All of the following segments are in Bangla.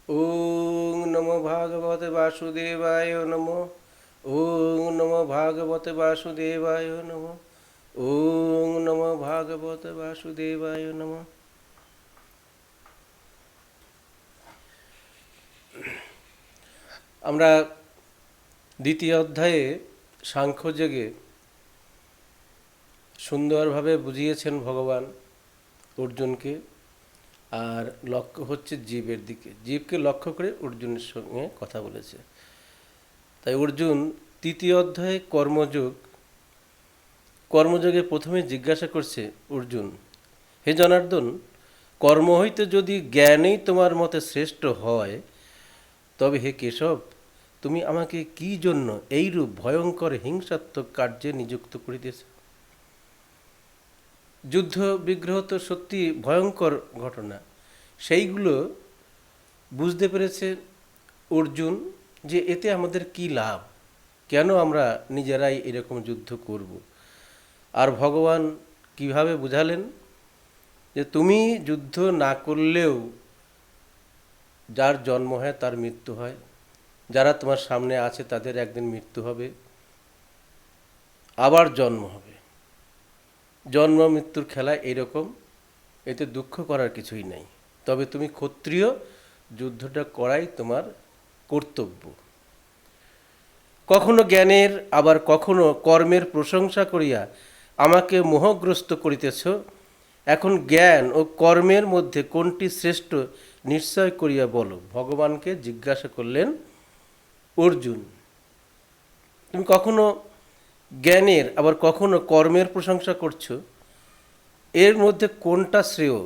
ওং নমো ভাগবতে বাসুদেবায় নমো। ওং নমো ভাগবতে বাসুদেবায় নমো। ওং নমো ভাগবতে বাসুদেবায় নমো। আমরা দ্বিতীয় অধ্যায়ে সাংখ্যযোগে সুন্দরভাবে বুঝিয়েছেন ভগবান অর্জুনকে। আর লক্ষ্য হচ্ছে জীবের দিকে, জীবকে লক্ষ্য করে অর্জুনের সঙ্গে কথা বলেছে। তাই অর্জুন তৃতীয় অধ্যায়ে কর্মযোগে প্রথমে জিজ্ঞাসা করছে অর্জুন, হে জনার্দন, কর্ম হইতে যদি জ্ঞানেই তোমার মতে শ্রেষ্ঠ হয়, তবে হে কেশব, তুমি আমাকে কি জন্য এইরূপ ভয়ঙ্কর হিংসাত্মক কার্যে নিযুক্ত করিতেছ? যুদ্ধ বিগ্রহ তো সত্যি ভয়ঙ্কর ঘটনা। সেইগুলো বুঝতে পেরেছে অর্জুন যে এতে আমাদের কি লাভ, কেন আমরা নিজেরাই এরকম যুদ্ধ করব। আর ভগবান কিভাবে বুঝালেন যে তুমি যুদ্ধ না করলেও যার জন্ম হয় তার মৃত্যু হয়, যারা তোমার সামনে আছে তাদের একদিন মৃত্যু হবে, আবার জন্ম হবে। জন্ম মৃত্যুর খেলা এরকম, এতে দুঃখ করার কিছুই নেই। তবে তুমি ক্ষত্রিয়, যুদ্ধটা করাই তোমার কর্তব্য। কখনো জ্ঞানের আবার কখনো কর্মের প্রশংসা করিয়া আমাকে মোহগ্রস্ত করিতেছ। এখন জ্ঞান ও কর্মের মধ্যে কোনটি শ্রেষ্ঠ নিশ্চয় করিয়া বলো। ভগবানকে জিজ্ঞাসা করলেন অর্জুন, তুমি কখনো জ্ঞানের আবার কখনো কর্মের প্রশংসা করছো, এর মধ্যে কোনটা শ্রেয়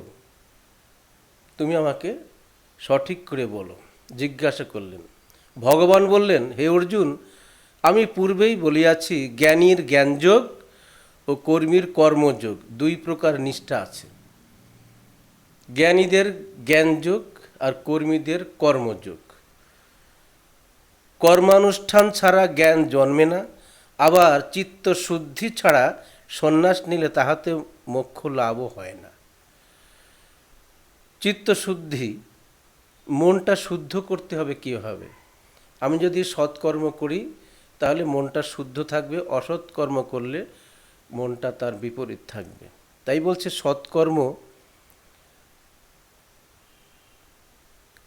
তুমি আমাকে সঠিক করে বলো, জিজ্ঞাসা করলেন। ভগবান বললেন, হে অর্জুন, আমি পূর্বেই বলিয়াছি, জ্ঞানীর জ্ঞানযোগ ও কর্মীর কর্মযোগ দুই প্রকার নিষ্ঠা আছে। জ্ঞানীদের জ্ঞানযোগ আর কর্মীদের কর্মযোগ। কর্মানুষ্ঠান ছাড়া জ্ঞান জন্মে না, আবার চিত্তশুদ্ধি ছাড়া সন্ন্যাস নিলে তাহাতে মোক্ষ লাভও হয় না। চিত্তশুদ্ধি, মনটা শুদ্ধ করতে হবে কীভাবে? আমি যদি সৎকর্ম করি তাহলে মনটা শুদ্ধ থাকবে, অসৎকর্ম করলে মনটা তার বিপরীত থাকবে। তাই বলছে সৎকর্ম,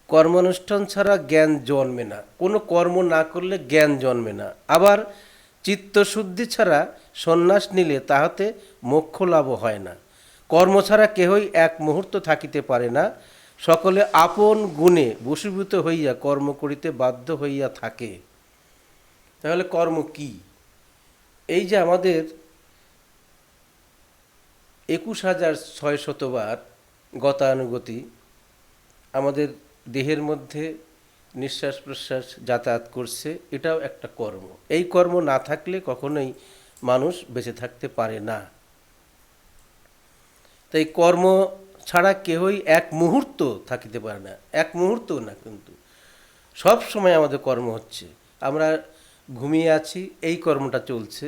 কর্মানুষ্ঠান ছাড়া জ্ঞান জন্মে না, কোনো কর্ম না করলে জ্ঞান জন্মে না। আবার চিত্তশুদ্ধি ছাড়া সন্ন্যাস নিলে তাহাতে মোক্ষ লাভ হয় না। কর্ম ছাড়া কেহই এক মুহূর্ত থাকিতে পারে না, সকলে আপন গুণে বশীভূত হইয়া কর্ম করিতে বাধ্য হইয়া থাকে। তাহলে কর্ম কি? এই যে আমাদের 21,600 বার গতানুগতি আমাদের দেহের মধ্যে নিঃশ্বাস প্রশ্বাস যাতায়াত করছে, এটাও একটা কর্ম। এই কর্ম না থাকলে কখনোই মানুষ বেঁচে থাকতে পারে না। তাই কর্ম ছাড়া কেহই এক মুহূর্ত থাকিতে পারে না, এক মুহূর্ত না, কিন্তু সব সময় আমাদের কর্ম হচ্ছে। আমরা ঘুমিয়ে আছি, এই কর্মটা চলছে।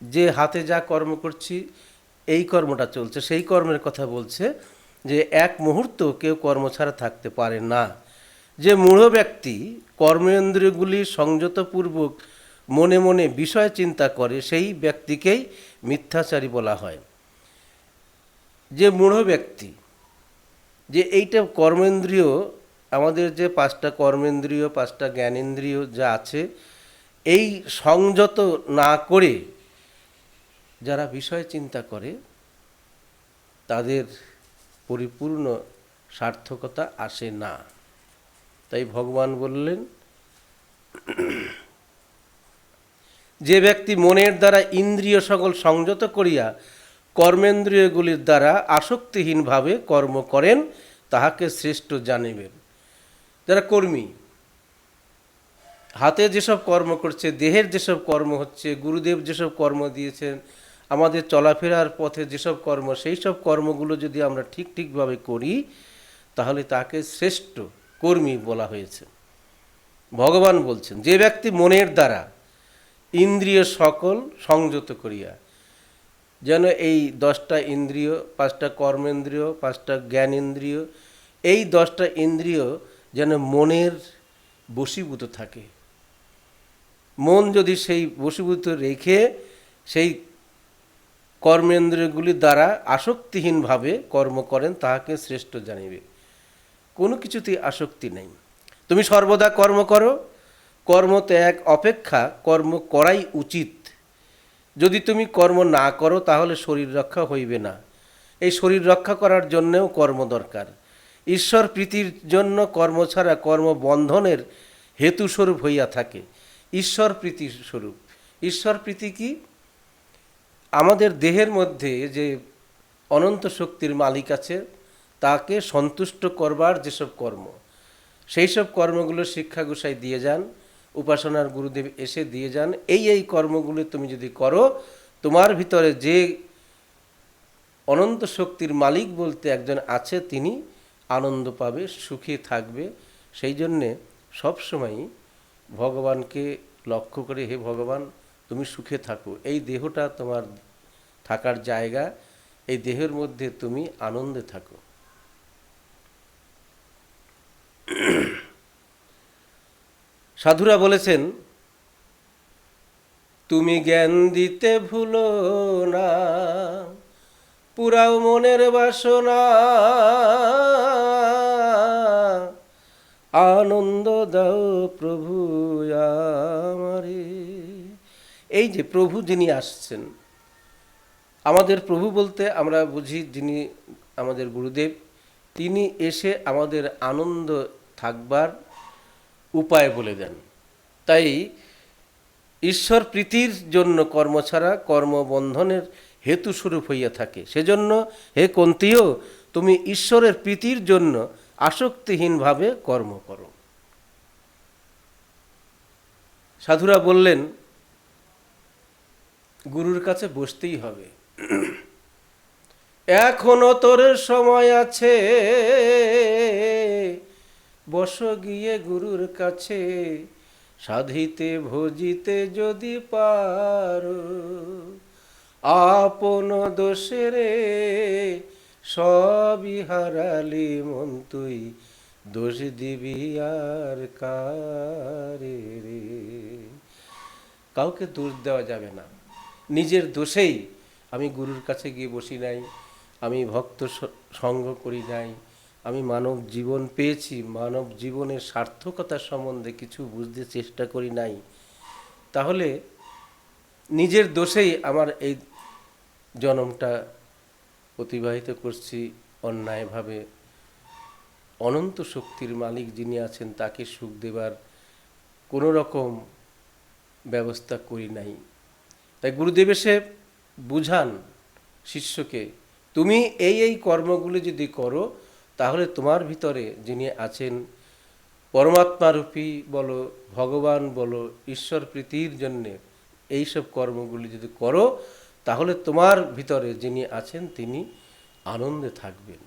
যে হাতে যা কর্ম করছি এই কর্মটা চলছে, সেই কর্মের কথা বলছে যে এক মুহূর্ত কেউ কর্ম ছাড়া থাকতে পারে না। যে মূঢ় ব্যক্তি কর্মেন্দ্রিয়গুলি সংযতপূর্বক মনে মনে বিষয় চিন্তা করে, সেই ব্যক্তিকেই মিথ্যাচারী বলা হয়। যে মূঢ় ব্যক্তি, যে এইটা কর্মেন্দ্রিয়, আমাদের যে 5টা কর্মেন্দ্রিয় 5টা জ্ঞানেন্দ্রিয় যা আছে, এই সংযত না করে যারা বিষয় চিন্তা করে তাদের পরিপূর্ণ সার্থকতা আসে না। তাই ভগবান বললেন, যে ব্যক্তি মনের দ্বারা ইন্দ্রিয় সকল সংযত করিয়া কর্মেন্দ্রিয়গুলির দ্বারা আসক্তিহীনভাবে কর্ম করেন, তাহাকে শ্রেষ্ঠ জানিবেন। যারা কর্মী, হাতে যেসব কর্ম করছে, দেহের যেসব কর্ম হচ্ছে, গুরুদেব যেসব কর্ম দিয়েছেন, আমাদের চলাফেরার পথে যেসব কর্ম, সেই সব কর্মগুলো যদি আমরা ঠিকভাবে করি তাহলে তাকে শ্রেষ্ঠ কর্মী বলা হয়েছে। ভগবান বলছেন, যে ব্যক্তি মনের দ্বারা ইন্দ্রিয় সকল সংযত করিয়া, যেন এই 10টা ইন্দ্রিয়, 5টা কর্মেন্দ্রিয় 5টা জ্ঞানেন্দ্রিয়, এই 10টা ইন্দ্রিয় যেন মনের বশীভূত থাকে। মন যদি সেই বশীভূত রেখে সেই কর্মেন্দ্রিয়গুলির দ্বারা আসক্তিহীনভাবে কর্ম করেন, তাহাকে শ্রেষ্ঠ জানিবে। কোনো কিছুতেই আসক্তি নেই। তুমি সর্বদা কর্ম করো, কর্ম ত্যাগ অপেক্ষা কর্ম করাই উচিত। যদি তুমি কর্ম না করো তাহলে শরীর রক্ষা হইবে না। এই শরীর রক্ষা করার জন্যেও কর্ম দরকার। ঈশ্বর প্রীতির জন্য কর্ম ছাড়া কর্ম বন্ধনের হেতুস্বরূপ হইয়া থাকে। ঈশ্বর প্রীতির স্বরূপ। ঈশ্বর প্রীতি কি? আমাদের দেহের মধ্যে যে অনন্ত শক্তির মালিক আছে তাকে সন্তুষ্ট করবার যেসব কর্ম, সেই সব কর্মগুলো শিক্ষা গোসাই দিয়ে যান, উপাসনার গুরুদেব এসে দিয়ে যান। এই কর্মগুলো তুমি যদি করো, তোমার ভিতরে যে অনন্ত শক্তির মালিক বলতে একজন আছে, তিনি আনন্দ পাবে, সুখে থাকবে। সেই জন্যে সবসময়ই ভগবানকে লক্ষ্য করে, হে ভগবান তুমি সুখে থাকো, এই দেহটা তোমার থাকার জায়গা, এই দেহের মধ্যে তুমি আনন্দে থাকো। সাধুরা বলেছেন, তুমি জ্ঞান দিতে ভুলো না, পুরাও মনের বাসনা, আনন্দ দাও প্রভু আমারে। এই যে প্রভু যিনি আসছেন, আমাদের প্রভু বলতে আমরা বুঝি যিনি আমাদের গুরুদেব, তিনি এসে আমাদের আনন্দ থাকবার উপায় বলে দেন। তাই ঈশ্বর প্রীতির জন্য কর্ম ছাড়া কর্মবন্ধনের হেতুস্বরূপ হইয়া থাকে। সেজন্য হে কুন্তীও, তুমি ঈশ্বরের প্রীতির জন্য আসক্তিহীনভাবে কর্ম করো। সাধুরা বললেন, গুরুর কাছে বসতেই হবে। এখনো তোর সময় আছে, বস গিয়ে গুরুর কাছে, সাধিতে ভজিতে যদি পারো, আপন দোষেরে সবই হারালি মন তুই, দোষ দিবি আর কারে রে। কাউকে দোষ দেওয়া যাবে না। নিজের দোষেই আমি গুরুর কাছে গিয়ে বসি নাই, আমি ভক্ত সঙ্গ করি নাই, আমি মানব জীবন পেয়েছি, মানব জীবনের সার্থকতা সম্বন্ধে কিছু বুঝতে চেষ্টা করি নাই, তাহলে নিজের দোষেই আমার এই জন্মটা অতিবাহিত করছি অন্যায়ভাবে। অনন্ত শক্তির মালিক যিনি আছেন তাকে সুখ দেবার কোনো রকম ব্যবস্থা করি নাই। তাই গুরুদেব এসে বুঝান শিষ্যকে, তুমি এই কর্মগুলি যদি করো, তাহলে তোমার ভিতরে যিনি আছেন পরমাত্মারূপী বলো, ভগবান বলো, ঈশ্বর প্রীতির জন্যে এইসব কর্মগুলি যদি করো, তাহলে তোমার ভিতরে যিনি আছেন তিনি আনন্দে থাকবেন।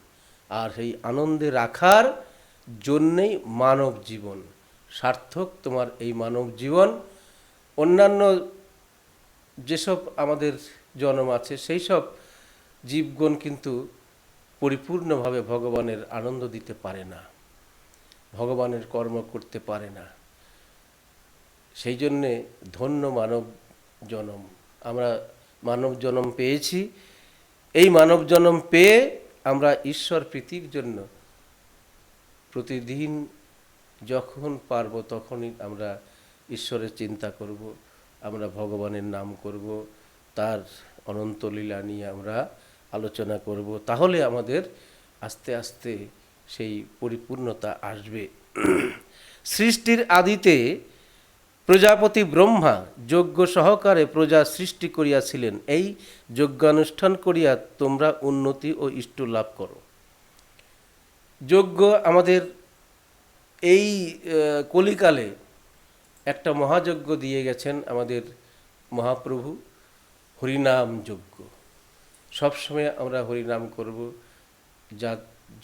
আর সেই আনন্দে রাখার জন্যেই মানব জীবন সার্থক। তোমার এই মানব জীবন, অন্যান্য যেসব আমাদের জন্ম আছে সেই সব জীবগণ কিন্তু পরিপূর্ণভাবে ভগবানের আনন্দ দিতে পারে না, ভগবানের কর্ম করতে পারে না। সেই জন্যে ধন্য মানব জন্ম। আমরা মানব জন্ম পেয়েছি। এই মানব জন্ম পেয়ে আমরা ঈশ্বর প্রীতির জন্য প্রতিদিন যখন পারব তখনই আমরা ঈশ্বরের চিন্তা করব, আমরা ভগবানের নাম করব, তার অনন্ত লীলা নিয়ে আমরা আলোচনা করব। তাহলে আমাদের আস্তে আস্তে সেই পরিপূর্ণতা আসবে। সৃষ্টির আদিতে প্রজাপতি ব্রহ্মা যজ্ঞ সহকারে প্রজা সৃষ্টি করিয়াছিলেন। এই যজ্ঞানুষ্ঠান করিয়া তোমরা উন্নতি ও ইষ্ট লাভ করো। যজ্ঞ আমাদের এই কলিকালে একটা মহাযজ্ঞ দিয়ে গেছেন আমাদের মহাপ্রভু, হরিনাম যজ্ঞ। সবসময় আমরা হরিনাম করব।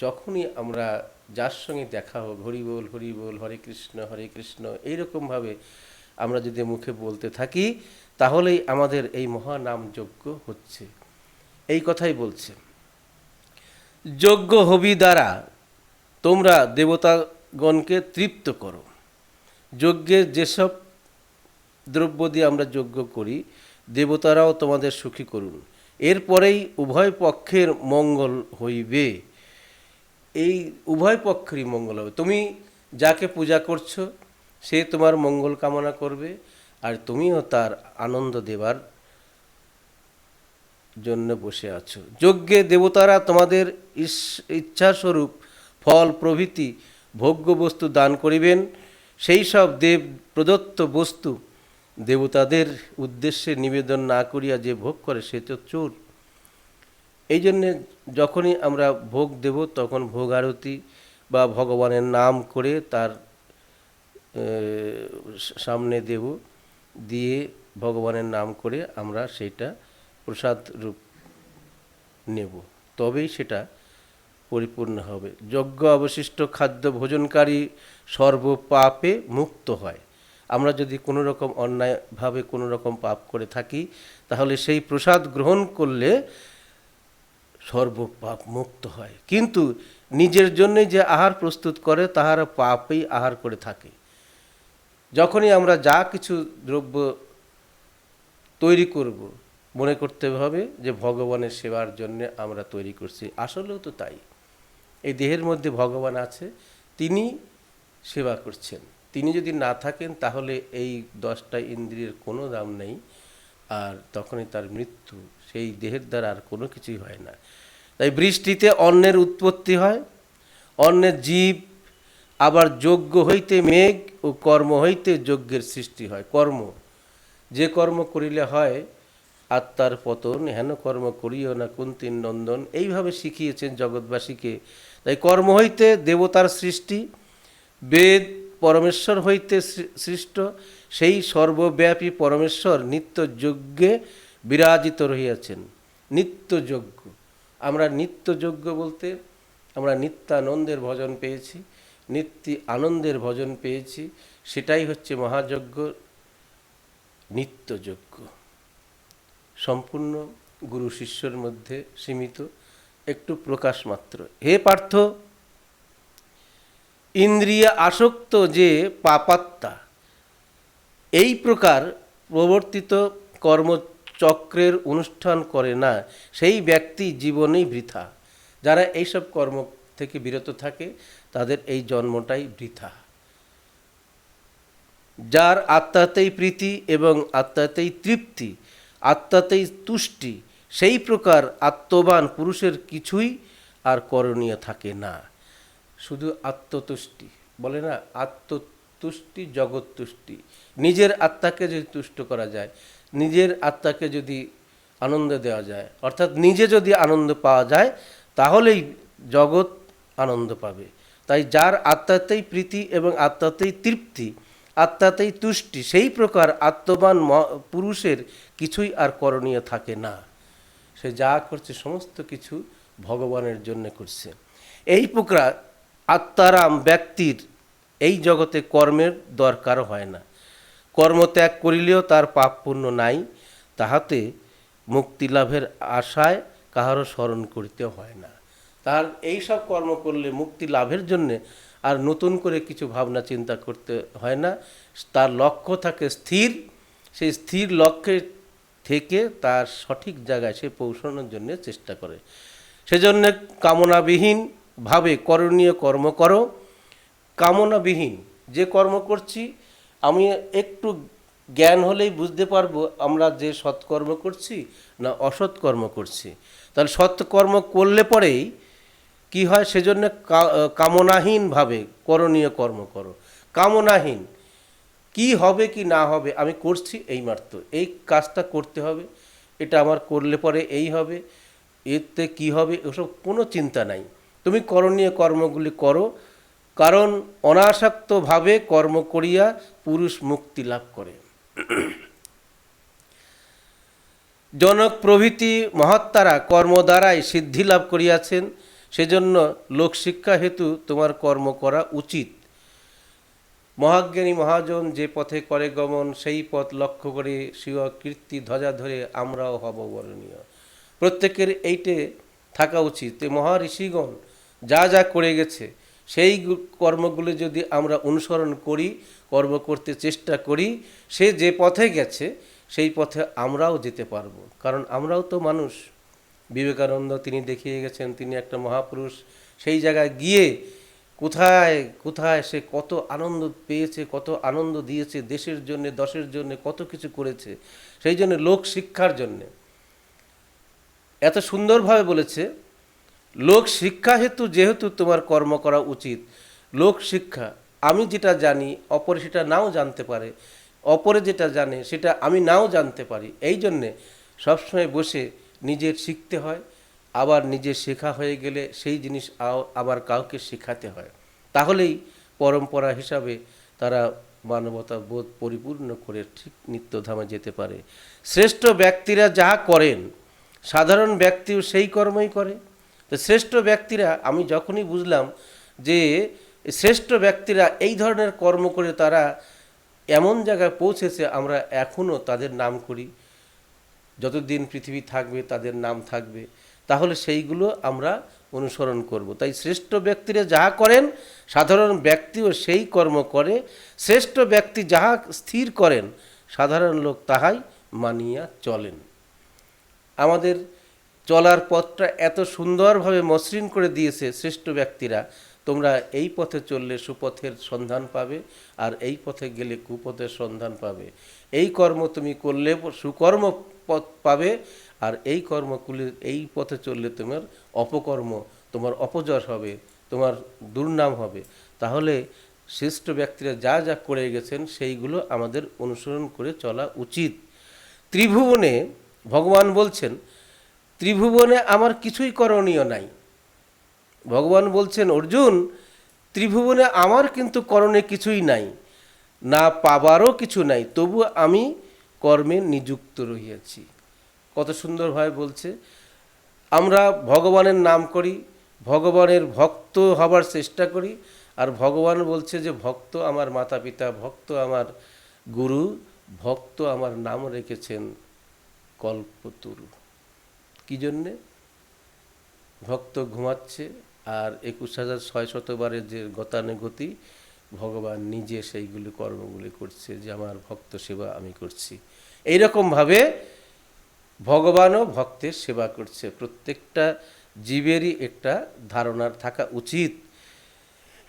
যখনই আমরা যার সঙ্গে দেখা হোক, হরি বল হরি বল, হরে কৃষ্ণ, এইরকমভাবে আমরা যদি মুখে বলতে থাকি, তাহলেই আমাদের এই মহানাম যজ্ঞ হচ্ছে। এই কথাই বলছে, যজ্ঞ হবি দ্বারা তোমরা দেবতা গণকে তৃপ্ত করো। যজ্ঞের যেসব দ্রব্য দিয়ে আমরা যজ্ঞ করি, দেবতারাও তোমাদের সুখী করুন। এরপরেই উভয় পক্ষের মঙ্গল হইবে। এই উভয় পক্ষেরই মঙ্গল হবে। তুমি যাকে পূজা করছো সে তোমার মঙ্গল কামনা করবে, আর তুমিও তার আনন্দ দেবার জন্য বসে আছো। যজ্ঞে দেবতারা তোমাদের ইচ্ছাস্বরূপ ফল প্রভৃতি ভোগ্য বস্তু দান করিবেন। সেই সব দেব প্রদত্ত বস্তু দেবতাদের উদ্দেশ্যে নিবেদন না করিয়া যে ভোগ করে সে তো চোর। এই জন্যে যখনই আমরা ভোগ দেব তখন ভোগ আরতি বা ভগবানের নাম করে তার সামনে দেব, দিয়ে ভগবানের নাম করে আমরা সেটা প্রসাদ রূপ নেব, তবেই সেটা পরিপূর্ণ হবে। যজ্ঞ অবশিষ্ট খাদ্য ভোজনকারী সর্বপাপে মুক্ত হয়। আমরা যদি কোনো রকম অন্যায়ভাবে কোনো রকম পাপ করে থাকি, তাহলে সেই প্রসাদ গ্রহণ করলে সর্বপাপ মুক্ত হয়। কিন্তু নিজের জন্যে যে আহার প্রস্তুত করে তাহারা পাপেই আহার করে থাকে। যখনই আমরা যা কিছু দ্রব্য তৈরি করব, মনে করতে হবে যে ভগবানের সেবার জন্য আমরা তৈরি করছি। আসলেও তো তাই। এই দেহের মধ্যে ভগবান আছে, তিনি সেবা করছেন। তিনি যদি না থাকেন তাহলে এই 10টা ইন্দ্রিয়ের কোনো দাম নেই, আর তখনই তার মৃত্যু। সেই দেহের দ্বারা আর কোনো কিছুই হয় না। তাই বৃষ্টিতে অন্নের উৎপত্তি হয়, অন্নের জীব, আবার যজ্ঞ হইতে মেঘ ও কর্ম হইতে যজ্ঞের সৃষ্টি হয়। কর্ম, যে কর্ম করিলে হয় আত্মার পতন, হেন কর্ম করিও না কুন্তীর নন্দন, এইভাবে শিখিয়েছেন জগৎবাসীকে। তাই কর্ম হইতে দেবতার সৃষ্টি, বেদ পরমেশ্বর হইতে সৃষ্ট, সেই সর্বব্যাপী পরমেশ্বর নিত্য যজ্ঞে বিরাজিত রহিয়াছেন। নিত্য যজ্ঞ, আমরা নিত্য যজ্ঞ বলতে আমরা নিত্যানন্দের ভজন পেয়েছি, নিত্য আনন্দের ভজন পেয়েছি, সেটাই হচ্ছে মহাযজ্ঞ, নিত্যযজ্ঞ। সম্পূর্ণ গুরু শিষ্যর মধ্যে সীমিত, একটু প্রকাশ মাত্র। হে পার্থ, ইন্দ্রিয় আসক্ত যে পাপাত্মা, এই প্রকার প্রবর্তিত কর্মচক্রের অনুষ্ঠান করে না, সেই ব্যক্তি জীবনেই বৃথা। যারা এইসব কর্ম থেকে বিরত থাকে তাদের এই জন্মটাই বৃথা। যার আত্মাতেই প্রীতি এবং আত্মাতেই তৃপ্তি, আত্মাতেই তুষ্টি, সেই প্রকার আত্মবান পুরুষের কিছুই আর করণীয় থাকে না। শুধু আত্মতুষ্টি বলে না, আত্মতুষ্টি জগৎ তুষ্টি। নিজের আত্মাকে যদি তুষ্ট করা যায়, নিজের আত্মাকে যদি আনন্দ দেওয়া যায়, অর্থাৎ নিজে যদি আনন্দ পাওয়া যায়, তাহলেই জগৎ আনন্দ পাবে। তাই যার আত্মাতেই প্রীতি এবং আত্মাতেই তৃপ্তি, আত্মাতেই তুষ্টি, সেই প্রকার আত্মবান পুরুষের কিছুই আর করণীয় থাকে না। সে যা করছে সমস্ত কিছু ভগবানের জন্য করছে। এই প্রকার আত্মারাম ব্যক্তির এই জগতে কর্মের দরকার হয় না। কর্ম ত্যাগ করিলেও তার পাপ পুণ্য নাই, তাহাতে মুক্তি লাভের আশায় কাহারও স্মরণ করিতে হয় না। তার এই সব কর্ম করলে মুক্তি লাভের জন্যে আর নতুন করে কিছু ভাবনা চিন্তা করতে হয় না। তার লক্ষ্য থাকে স্থির, সেই স্থির লক্ষ্যে থেকে তার সঠিক জায়গায় সে পৌঁছানোর জন্য চেষ্টা করে। সেজন্য কামনাবিহীনভাবে করণীয় কর্ম করো। কামনাবিহীন যে কর্ম করছি, আমি একটু জ্ঞান হলেই বুঝতে পারবো আমরা যে সৎকর্ম করছি না অসৎকর্ম করছি। তাহলে সৎকর্ম করলে পরেই কি হয়, সেজন্য কামনাহীনভাবে করণীয় কর্ম করো। কামনাহীন, কি হবে কি না হবে আমি করছি এই মাত্র, এই কাজটা করতে হবে, এটা আমার করলে পরে এই হবে, এতে কি হবে, ওসব কোনো চিন্তা নাই। তুমি করণীয় কর্মগুলি করো, কারণ অনাসক্তভাবে কর্ম করিয়া পুরুষ মুক্তি লাভ করে। জনক প্রভৃতি মহাত্মারা কর্ম দ্বারাই সিদ্ধি লাভ করিয়াছেন, সেজন্য লোকশিক্ষা হেতু তোমার কর্ম করা উচিত। মহাজ্ঞানী মহাজন যে পথে করে গমন, সেই পথ লক্ষ্য করে স্বীয় কীর্তি ধ্বজা ধরে আমরাও হব বরণীয়। প্রত্যেকের এইটে থাকা উচিত। মহা ঋষিগণ যা যা করে গেছে সেই কর্মগুলো যদি আমরা অনুসরণ করি, কর্ম করতে চেষ্টা করি, সে যে পথে গেছে সেই পথে আমরাও যেতে পারবো। কারণ আমরাও তো মানুষ। বিবেকানন্দ তিনি দেখিয়ে গেছেন, তিনি একটা মহাপুরুষ। সেই জায়গায় গিয়ে কোথায় কোথায় সে কত আনন্দ পেয়েছে, কত আনন্দ দিয়েছে, দেশের জন্য, দশের জন্য কত কিছু করেছে। সেই জন্য লোক শিক্ষার জন্যে এত সুন্দরভাবে বলেছে, লোক শিক্ষা হেতু যেহেতু তোমার কর্ম করা উচিত। লোক শিক্ষা, আমি যেটা জানি অপরে সেটা নাও জানতে পারে, অপরে যেটা জানে সেটা আমি নাও জানতে পারি। এই জন্যে সবসময় বসে নিজের শিখতে হয়, আবার নিজের শেখা হয়ে গেলে সেই জিনিস আবার কাউকে শেখাতে হয়। তাহলেই পরম্পরা হিসাবে তারা মানবতা বোধ পরিপূর্ণ করে ঠিক নিত্যধামে যেতে পারে। শ্রেষ্ঠ ব্যক্তিরা যা করেন সাধারণ ব্যক্তিও সেই কর্মই করে। তো শ্রেষ্ঠ ব্যক্তিরা, আমি যখনই বুঝলাম যে শ্রেষ্ঠ ব্যক্তিরা এই ধরনের কর্ম করে তারা এমন জায়গায় পৌঁছেছে, আমরা এখনও তাদের নাম করি, যতদিন পৃথিবী থাকবে তাদের নাম থাকবে, তাহলে সেইগুলো আমরা অনুসরণ করব। তাই শ্রেষ্ঠ ব্যক্তিরা যাহা করেন সাধারণ ব্যক্তিও সেই কর্ম করে। শ্রেষ্ঠ ব্যক্তি যাহা স্থির করেন সাধারণ লোক তাহাই মানিয়া চলেন। আমাদের চলার পথটা এত সুন্দরভাবে মসৃণ করে দিয়েছে শ্রেষ্ঠ ব্যক্তিরা। তোমরা এই পথে চললে সুপথের সন্ধান পাবে, আর এই পথে গেলে কুপথের সন্ধান পাবে। এই কর্ম তুমি করলে সুকর্ম পথ পাবে, আর এই কর্মগুলি, এই পথে চললে তোমার অপকর্ম, তোমার অপযশ হবে, তোমার দুর্নাম হবে। তাহলে শ্রেষ্ঠ ব্যক্তিরা যা যা করে গেছেন সেইগুলো আমাদের অনুসরণ করে চলা উচিত। ত্রিভুবনে ভগবান বলছেন, ত্রিভুবনে আমার কিছুই করণীয় নাই। ভগবান বলছেন, অর্জুন, ত্রিভুবনে আমার কিন্তু করণীয় কিছুই নাই, না পাবারও কিছু নাই, তবু আমি কর্মে নিযুক্ত রহিয়াছি। কত সুন্দরভাবে বলছে। আমরা ভগবানের নাম করি, ভগবানের ভক্ত হবার চেষ্টা করি, আর ভগবান বলছে যে ভক্ত আমার মাতা পিতা, ভক্ত আমার গুরু, ভক্ত আমার নাম রেখেছেন কল্পতরু। কী জন্যে? ভক্ত ঘুমাচ্ছে, আর 21,600 যে গতানুগতি ভগবান নিজে সেইগুলি কর্মগুলি করছে, যে আমার ভক্ত সেবা আমি করছি। এইরকমভাবে ভগবানও ভক্তের সেবা করছে। প্রত্যেকটা জীবেরই একটা ধারণার থাকা উচিত।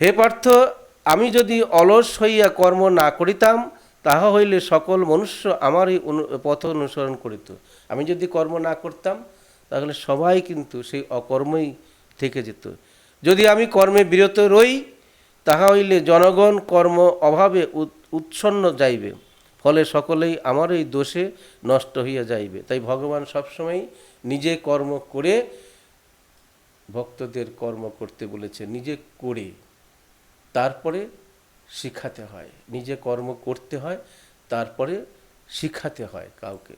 হে পার্থ, আমি যদি অলস হইয়া কর্ম না করিতাম, তাহা হইলে সকল মনুষ্য আমারই পথ অনুসরণ করিত। আমি যদি কর্ম না করতাম তাহলে সবাই কিন্তু সেই অকর্মই থেকে যেত। যদি আমি কর্মে বিরত রই, তাহা হইলে জনগণ কর্ম অভাবে উচ্ছন্ন যাইবে, ফলে সকলেই আমার এই দোষে নষ্ট হইয়া যাইবে। তাই ভগবান সবসময় নিজে কর্ম করে ভক্তদের কর্ম করতে বলেছে। নিজে করে তারপরে শিখাতে হয়, নিজে কর্ম করতে হয়, তারপরে শিখাতে হয় কাউকে।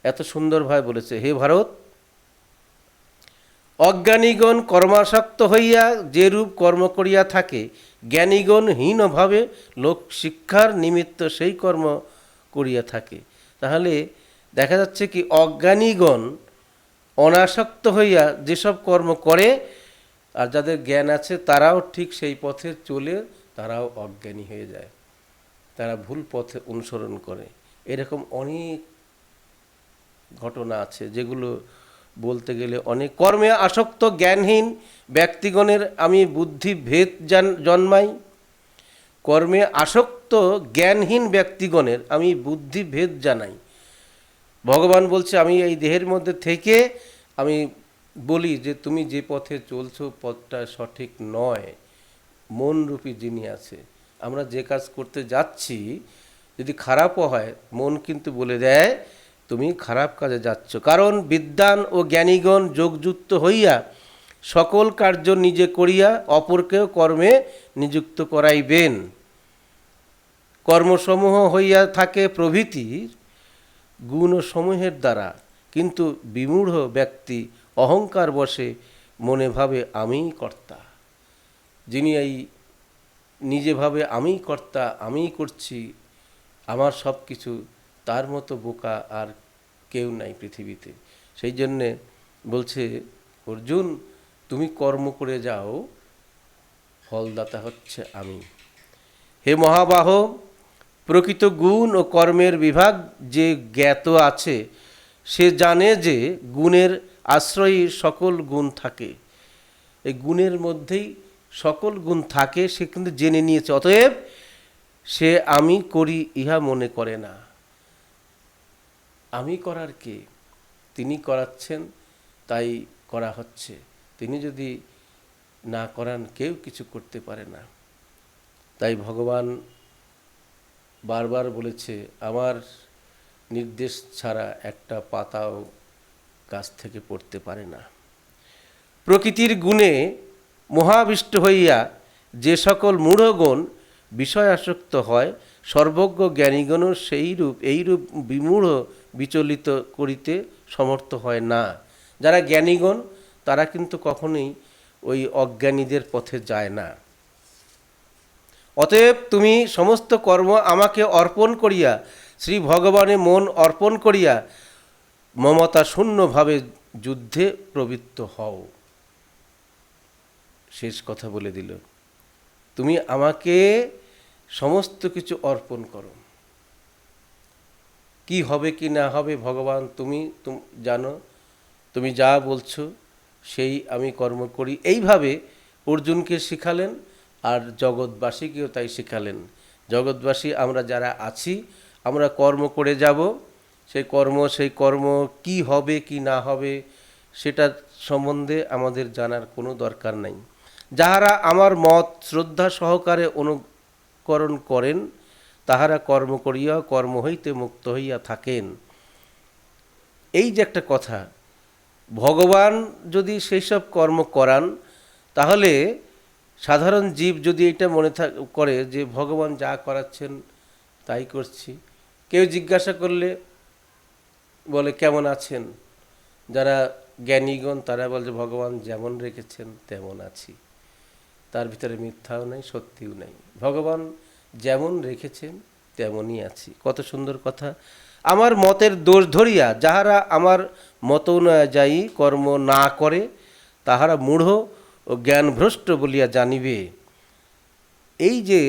এত সুন্দরভাবে বলেছে। হে ভারত, অজ্ঞানীগণ কর্মাসক্ত হইয়া যে রূপ কর্ম করিয়া থাকে, জ্ঞানীগণ হীনভাবে লোক শিক্ষার নিমিত্ত সেই কর্ম করিয়া থাকে। তাহলে দেখা যাচ্ছে কি, অজ্ঞানীগণ অনাসক্ত হইয়া যেসব কর্ম করে, আর যাদের জ্ঞান আছে তারাও ঠিক সেই পথে চলে তারাও অজ্ঞানী হয়ে যায়, তারা ভুল পথে অনুসরণ করে। এরকম অনেক ঘটনা আছে যেগুলো বলতে গেলে অনেক। কর্মে আসক্ত জ্ঞানহীন ব্যক্তিগণের আমি বুদ্ধি ভেদ জন্মাই। কর্মে আসক্ত জ্ঞানহীন ব্যক্তিগণের আমি বুদ্ধি ভেদ জানাই। ভগবান বলছে, আমি এই দেহের মধ্যে থেকে আমি বলি যে তুমি যে পথে চলছো পথটা সঠিক নয়। মনরূপী যিনি আছে, আমরা যে কাজ করতে যাচ্ছি যদি খারাপও হয়, মন কিন্তু বলে দেয় তুমি খারাপ কাজে যাচ্ছ। কারণ বিদ্বান ও জ্ঞানীগণ যোগযুক্ত হইয়া সকল কার্য নিজে করিয়া অপরকেও কর্মে নিযুক্ত করাইবেন। কর্মসমূহ হইয়া থাকে প্রভৃতির গুণসমূহের দ্বারা, কিন্তু বিমূঢ় ব্যক্তি অহংকার বশে মনে ভাবে আমিই কর্তা। যিনি এই নিজে ভাবে আমিই কর্তা, আমিই করছি, আমার সব কিছু, তার মতো বোকা আর কেউ নাই পৃথিবীতে। সেই জন্যে বলছে, অর্জুন তুমি কর্ম করে যাও, ফলদাতা হচ্ছে আমি। হে মহাবাহ, প্রকৃত গুণ ও কর্মের বিভাগ যে জ্ঞাত আছে, সে জানে যে গুণের আশ্রয়ী সকল গুণ থাকে। এই গুণের মধ্যেই সকল গুণ থাকে, সে কিন্তু জেনে নিয়েছে। অতএব সে আমি করি ইহা মনে করে না। আমি করার কে? তিনি করাচ্ছেন, তাই করা হচ্ছে। তিনি যদি না করান কেউ কিছু করতে পারে না। তাই ভগবান বারবার বলেছে, আমার নির্দেশ ছাড়া একটা পাতাও গাছ থেকে পড়তে পারে না। প্রকৃতির গুণে মোহাবিষ্ট হইয়া যে সকল মূঢ়গণ বিষয় আসক্ত হয়, সর্বজ্ঞ জ্ঞানীগণও এইরূপ বিমূঢ় বিচলিত করিতে সমর্থ হয় না। যারা জ্ঞানীগণ তারা কিন্তু কখনোই ওই অজ্ঞানীদের পথে যায় না। অতএব তুমি সমস্ত কর্ম আমাকে অর্পণ করিয়া, শ্রী ভগবানে মন অর্পণ করিয়া মমতা শূন্যভাবে যুদ্ধে প্রবৃত্ত হও। শেষ কথা বলে দিল, তুমি আমাকে সমস্ত কিছু অর্পণ করো। কি হবে কি না হবে ভগবান তুমি জানো, তুমি যা বলছো সেই আমি কর্ম করি। এইভাবে অর্জুনকে শিখালেন, আর জগৎবাসীকেও তাই শিখালেন। জগৎবাসী আমরা যারা আছি, আমরা কর্ম করে যাব। সেই কর্ম কি হবে কি না হবে সেটা সম্বন্ধে আমাদের জানার কোনো দরকার নাই। যাহারা আমার মত শ্রদ্ধা সহকারে অনুকরণ করেন, তাহারা কর্ম করিয়া কর্ম হইতে মুক্ত হইয়া থাকেন। এই যে একটা কথা, ভগবান যদি সেই সব কর্ম করান, তাহলে সাধারণ জীব যদি এটা মনে করে যে ভগবান যা করাচ্ছেন তাই করছি। কেউ জিজ্ঞাসা করলে বলে কেমন আছেন, যারা জ্ঞানীগণ তারা বলে যে ভগবান যেমন রেখেছেন তেমন আছি। তার ভিতরে মিথ্যাও নেই, সত্যিও নেই। ভগবান যেমন রেখেছেন তেমনই আছি। কত সুন্দর কথা। আমার মতের দোষ ধরিয়া যাহারা আমার মত অনুযায়ী কর্ম না করে, তাহারা মূঢ় ও জ্ঞানভ্রষ্ট বলিয়া জানিবে। এই যে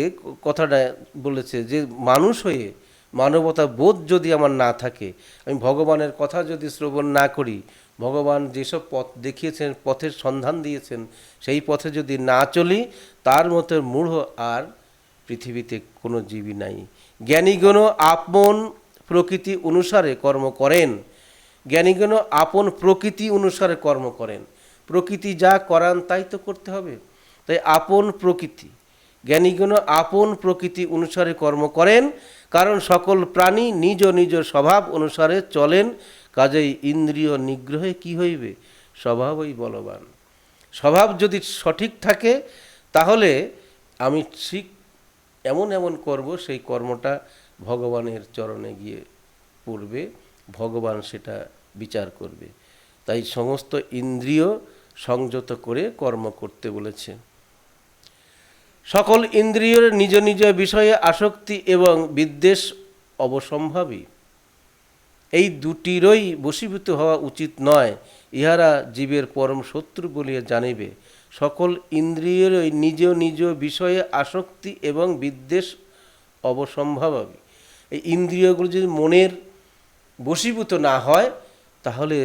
কথাটা বলেছে, যে মানুষ হয়ে মানবতা বোধ যদি আমার না থাকে, আমি ভগবানের কথা যদি শ্রবণ না করি, ভগবান যেসব পথ দেখিয়েছেন, পথের সন্ধান দিয়েছেন, সেই পথে যদি না চলি, তার মতো মূঢ় আর পৃথিবীতে কোনো জীবই নাই। জ্ঞানীগণ আপন প্রকৃতি অনুসারে কর্ম করেন। জ্ঞানীগণ আপন প্রকৃতি অনুসারে কর্ম করেন। প্রকৃতি যা করান তাই তো করতে হবে। তাই আপন প্রকৃতি, জ্ঞানীগণ আপন প্রকৃতি অনুসারে কর্ম করেন, কারণ সকল প্রাণী নিজ নিজ স্বভাব অনুসারে চলেন। কাজেই ইন্দ্রিয় নিগ্রহে কি হইবে? স্বভাবই বলবান। স্বভাব যদি সঠিক থাকে, তাহলে আমি ঠিক এমন এমন করব, সেই কর্মটা ভগবানের চরণে গিয়ে পড়বে, ভগবান সেটা বিচার করবে। তাই সমস্ত ইন্দ্রিয় সংযত করে কর্ম করতে বলেছে। সকল ইন্দ্রিয়ের নিজ নিজ বিষয়ে আসক্তি এবং বিদ্বেষ অবসম্ভাবী। এই দুটিরই বশীভূত হওয়া উচিত নয়, ইহারা জীবের পরম শত্রু বলিয়া জানিবে। সকল ইন্দ্রিয়েরই নিজ নিজ বিষয়ে আসক্তি এবং বিদ্বেষ অবসম্ভাবী। এই ইন্দ্রিয়গুলো যদি মনের বশীভূত না হয়, তাহলে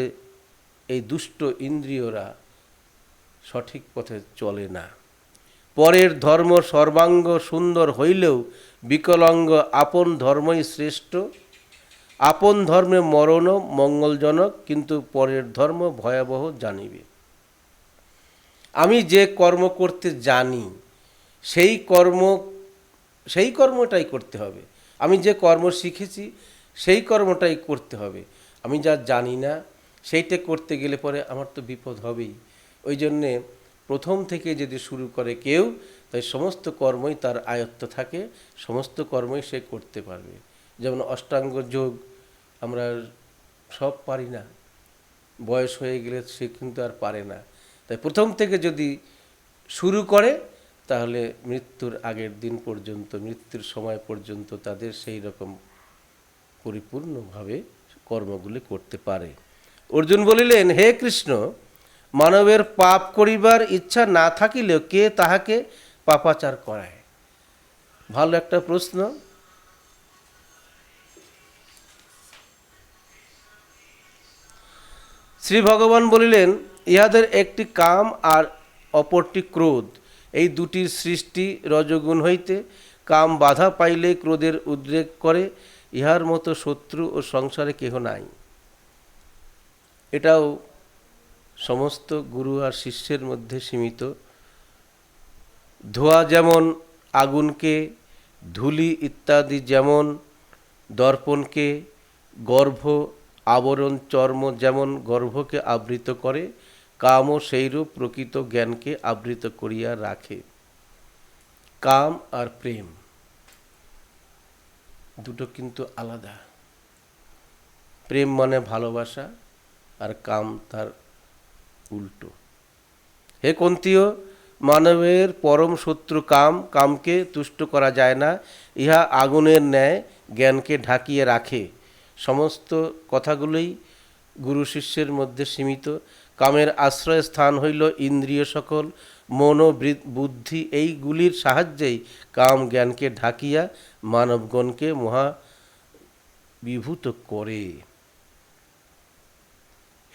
এই দুষ্ট ইন্দ্রিয়রা সঠিক পথে চলে না। পরের ধর্ম সর্বাঙ্গ সুন্দর হইলেও বিকলাঙ্গ আপন ধর্মই শ্রেষ্ঠ। আপন ধর্মে মরণও মঙ্গলজনক, কিন্তু পরের ধর্ম ভয়াবহ জানিবে। আমি যে কর্ম করতে জানি সেই কর্মটাই করতে হবে। আমি যে কর্ম শিখেছি সেই কর্মটাই করতে হবে। আমি যা জানি না সেইটা করতে গেলে পরে আমার তো বিপদ হবেই। ওই জন্যে প্রথম থেকে যদি শুরু করে কেউ, তাই সমস্ত কর্মই তার আয়ত্ত থাকে, সমস্ত কর্মই সে করতে পারবে। যেমন অষ্টাঙ্গ যোগ আমরা সব পারি না, বয়স হয়ে গেলে সে কিন্তু আর পারে না। তাই প্রথম থেকে যদি শুরু করে, তাহলে মৃত্যুর আগের দিন পর্যন্ত, মৃত্যুর সময় পর্যন্ত তাদের সেই রকম পরিপূর্ণভাবে কর্মগুলি করতে পারে। অর্জুন বলিলেন, হে কৃষ্ণ, মানবের পাপ করিবার ইচ্ছা না থাকিলেও কে তাহাকে পাপাচার করায়? ভালো একটা প্রশ্ন। শ্রী ভগবান বলিলেন, ইহাদের একটি কাম আর অপরটি ক্রোধ, এই দুটির সৃষ্টি রজগুণ হইতে। কাম বাধা পাইলে ক্রোধের উদ্রেক করে, ইহার মতো শত্রু ও সংসারে কেহ নাই। এটাও সমস্ত গুরু আর শিষ্যের মধ্যে সীমিত। ধোঁয়া যেমন আগুনকে, ধূলি ইত্যাদি যেমন দর্পণকে, গর্ভ আবরণ চর্ম যেমন গর্ভকে আবৃত করে, কামও সেইরূপ প্রকৃত জ্ঞানকে আবৃত করিয়া রাখে। কাম আর প্রেম দুটো কিন্তু আলাদা। প্রেম মানে ভালোবাসা, আর কাম তার উল্টো। হে কুন্তীয়, মানবের পরম শত্রু কাম। কামকে তুষ্ট করা যায় না, ইহা আগুনের ন্যায় জ্ঞানকে ঢাকিয়ে রাখে। সমস্ত কথাগুলোই গুরু শিষ্যের মধ্যে সীমিত। কামের আশ্রয় স্থান হইল ইন্দ্রিয় সকল, মন ও বুদ্ধি। এইগুলির সাহায্যেই কাম জ্ঞানকে ঢাকিয়া মানবগণকে মহাবিভূত করে।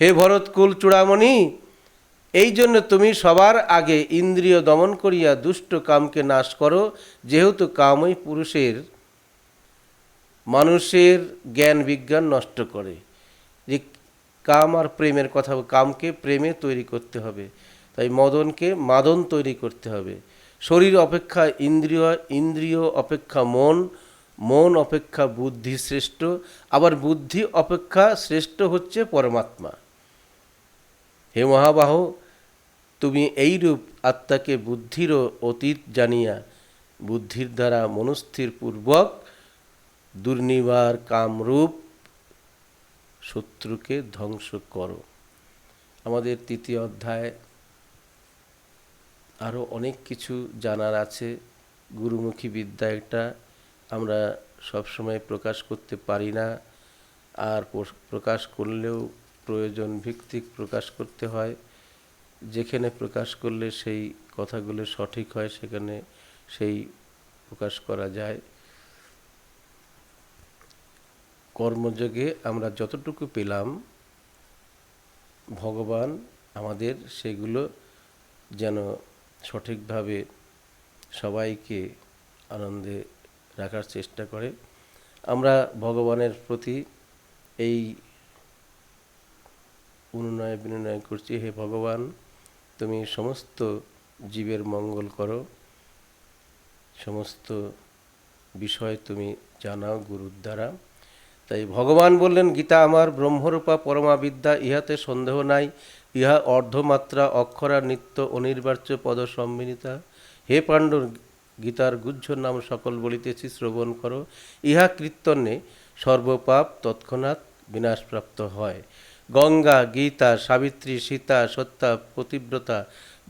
হে ভরতকুল চূড়ামণি, এই জন্য তুমি সবার আগে ইন্দ্রিয় দমন করিয়া দুষ্ট কামকে নাশ করো, যেহেতু কামই মানুষের জ্ঞান বিজ্ঞান নষ্ট করে। যে কাম আর প্রেমের কথা, কামকে প্রেমে তৈরি করতে হবে, তাই মদনকে মাদন তৈরি করতে হবে। শরীর অপেক্ষা ইন্দ্রিয়, ইন্দ্রিয় অপেক্ষা মন, মন অপেক্ষা বুদ্ধি শ্রেষ্ঠ, আবার বুদ্ধি অপেক্ষা শ্রেষ্ঠ হচ্ছে পরমাত্মা। হে মহাবাহ, তুমি এইরূপ আত্মাকে বুদ্ধিরও অতীত জানিয়া বুদ্ধির দ্বারা মনস্থির পূর্বক দুর্নিবার কামরূপ শত্রুকে ধ্বংস করো। আমাদের তৃতীয় অধ্যায় আরও অনেক কিছু জানার আছে। গুরুমুখী বিদ্যা এটা আমরা সবসময় প্রকাশ করতে পারি না, আর প্রকাশ করলেও প্রয়োজন ভিত্তিক প্রকাশ করতে হয়। যেখানে প্রকাশ করলে সেই কথাগুলো সঠিক হয়, সেখানে সেই প্রকাশ করা যায়। কর্মযোগে আমরা যতটুকু পেলাম, ভগবান আমাদের সেগুলো যেন সঠিকভাবে সবাইকে আনন্দে রাখার চেষ্টা করে। আমরা ভগবানের প্রতি এই অনুনয় বিনয় করছি, হে ভগবান, তুমি সমস্ত জীবের মঙ্গল করো, সমস্ত বিষয় তুমি জানাও গুরুর দ্বারা। তাই ভগবান বললেন, গীতা আমার ব্রহ্মরূপা পরমা বিদ্যা, ইহাতে সন্দেহ নাই। ইহা অর্ধমাত্রা অক্ষরা নিত্য অনির্বাচ্য পদ সম্মিলিতা। হে পাণ্ডুর, গীতার গুহ্য নাম সকল বলিতেছি, শ্রবণ করো। ইহা কীর্তনে সর্বপাপ তৎক্ষণাৎ বিনাশপ্রাপ্ত হয়। গঙ্গা, গীতা, সাবিত্রী, সীতা, সত্যা, পতিব্রতা,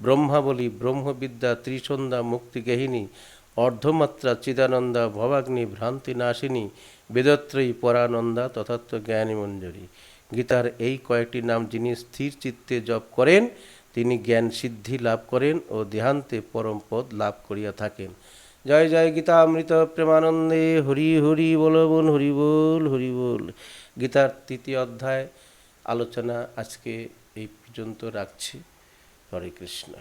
ব্রহ্মাবলী, ব্রহ্মবিদ্যা, ত্রিসন্ধ্যা, মুক্তিগেহিনী, অর্ধমাত্রা, চিদানন্দা, ভবাগ্নি, ভ্রান্তি নাশিনী, বেদত্রয়ী, পরানন্দা, তথাত্ম জ্ঞানী মঞ্জরী। গীতার এই কয়েকটি নাম যিনি স্থির চিত্তে জপ করেন, তিনি জ্ঞান সিদ্ধি লাভ করেন ও দেহান্তে পরম পদ লাভ করিয়া থাকেন। জয় জয় গীতা অমৃত প্রেমানন্দে, হরি হরি বল বল, হরি বল হরি বল। গীতার তৃতীয় অধ্যায় আলোচনা আজকে এই পর্যন্ত রাখছি। হরে কৃষ্ণ।